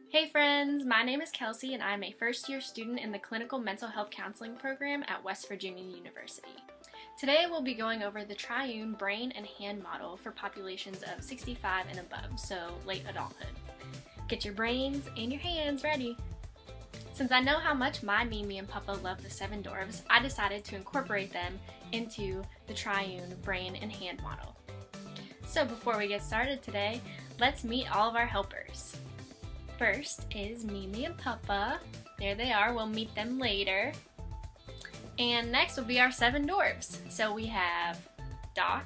Hey friends, my name is Kelsey and I'm a first-year student in the Clinical Mental Health Counseling program at West Virginia University. Today we'll be going over the Truine brain and hand model for populations of 65 and above, so late adulthood. Get your brains and your hands ready. Since I know how much my Mimi and Papa love the 7 dwarves, I decided to incorporate them into the Truine brain and hand model. So before we get started today, let's meet all of our helpers. First is Mimi and Papa. There they are, we'll meet them later. And next will be our 7 dwarves. So we have Doc,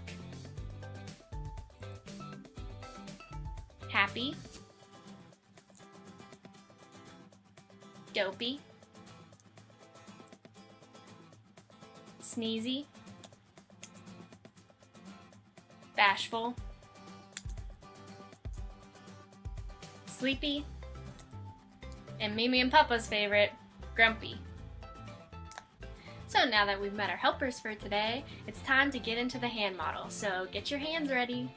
Happy, Dopey, Sneezy, Bashful, Sleepy, and Mimi and Papa's favorite, Grumpy. So now that we've met our helpers for today, it's time to get into the hand model, so get your hands ready.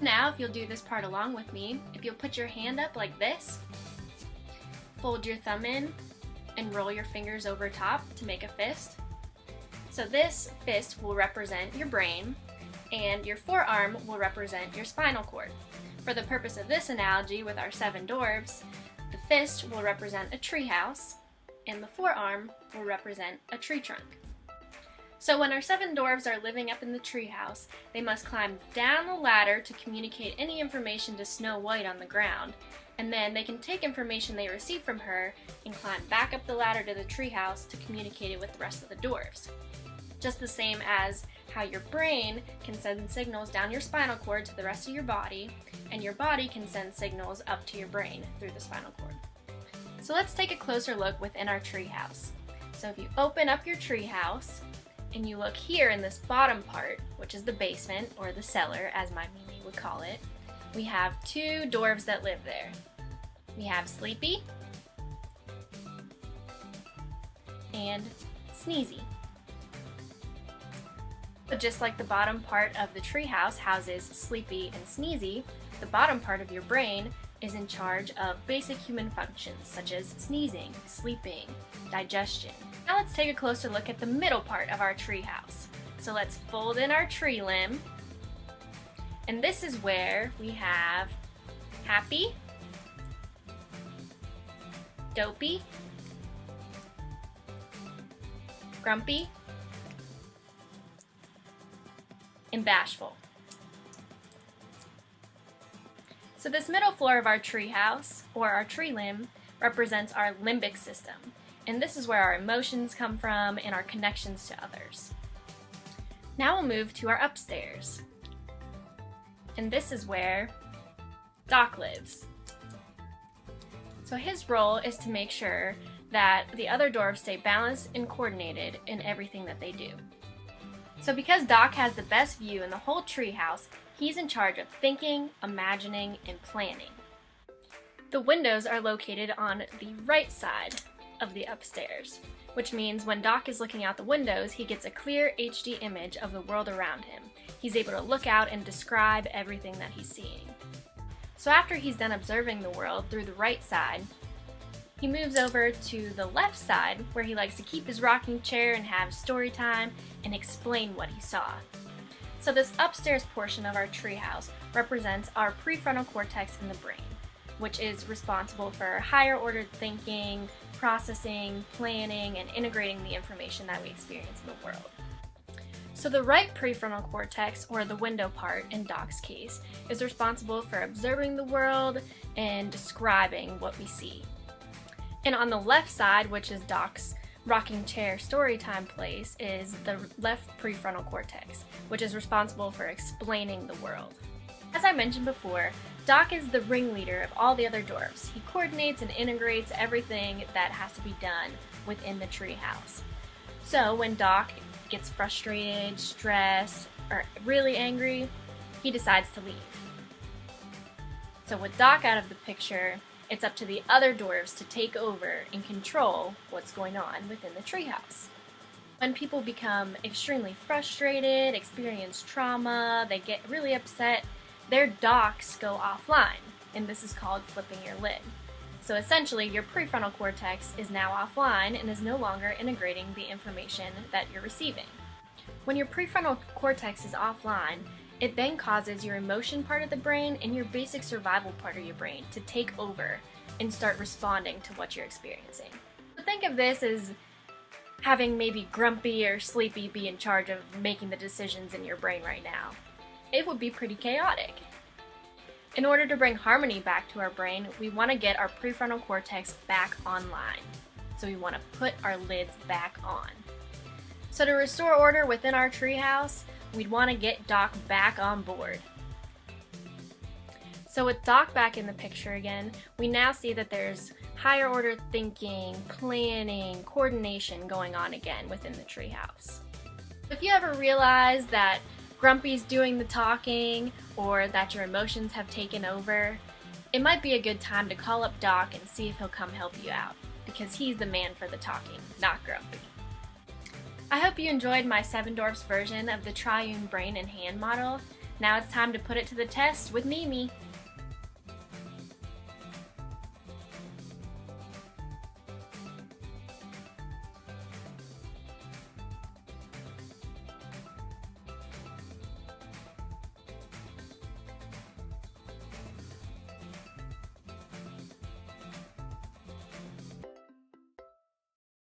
Now, if you'll do this part along with me, if you'll put your hand up like this, fold your thumb in, and roll your fingers over top to make a fist. So this fist will represent your brain, and your forearm will represent your spinal cord. For the purpose of this analogy with our 7 dwarves, the fist will represent a treehouse, and the forearm will represent a tree trunk. So when our 7 dwarves are living up in the treehouse, they must climb down the ladder to communicate any information to Snow White on the ground, and then they can take information they receive from her and climb back up the ladder to the treehouse to communicate it with the rest of the dwarves. Just the same as how your brain can send signals down your spinal cord to the rest of your body, and your body can send signals up to your brain through the spinal cord. So let's take a closer look within our treehouse. So if you open up your treehouse and you look here in this bottom part, which is the basement or the cellar as my Mimi would call it, we have 2 dwarves that live there. We have Sleepy and Sneezy. But just like the bottom part of the treehouse houses Sleepy and Sneezy, the bottom part of your brain is in charge of basic human functions such as sneezing, sleeping, digestion. Now let's take a closer look at the middle part of our treehouse. So let's fold in our tree limb, and this is where we have Happy, Dopey, Grumpy, and Bashful. So this middle floor of our treehouse, or our tree limb, represents our limbic system, and this is where our emotions come from and our connections to others. Now we'll move to our upstairs, and this is where Doc lives. So his role is to make sure that the other dwarves stay balanced and coordinated in everything that they do. So because Doc has the best view in the whole treehouse, he's in charge of thinking, imagining, and planning. The windows are located on the right side of the upstairs, which means when Doc is looking out the windows, he gets a clear HD image of the world around him. He's able to look out and describe everything that he's seeing. So after he's done observing the world through the right side, he moves over to the left side where he likes to keep his rocking chair and have story time and explain what he saw. So this upstairs portion of our treehouse represents our prefrontal cortex in the brain, which is responsible for higher ordered thinking, processing, planning, and integrating the information that we experience in the world. So the right prefrontal cortex, or the window part in Doc's case, is responsible for observing the world and describing what we see. And on the left side, which is Doc's rocking chair storytime place, is the left prefrontal cortex, which is responsible for explaining the world. As I mentioned before, Doc is the ringleader of all the other dwarves. He coordinates and integrates everything that has to be done within the treehouse. So when Doc gets frustrated, stressed, or really angry, he decides to leave. So with Doc out of the picture, it's up to the other dwarves to take over and control what's going on within the treehouse. When people become extremely frustrated, experience trauma, they get really upset, their docs go offline, and this is called flipping your lid. So essentially, your prefrontal cortex is now offline and is no longer integrating the information that you're receiving. When your prefrontal cortex is offline, it then causes your emotion part of the brain and your basic survival part of your brain to take over and start responding to what you're experiencing. So think of this as having maybe Grumpy or Sleepy be in charge of making the decisions in your brain right now. It would be pretty chaotic. In order to bring harmony back to our brain, we want to get our prefrontal cortex back online. So we want to put our lids back on. So to restore order within our treehouse, we'd want to get Doc back on board. So with Doc back in the picture again, we now see that there's higher order thinking, planning, coordination going on again within the treehouse. If you ever realize that Grumpy's doing the talking or that your emotions have taken over, it might be a good time to call up Doc and see if he'll come help you out, because he's the man for the talking, not Grumpy. I hope you enjoyed my Seven Dwarfs version of the Triune brain and hand model. Now it's time to put it to the test with Mimi.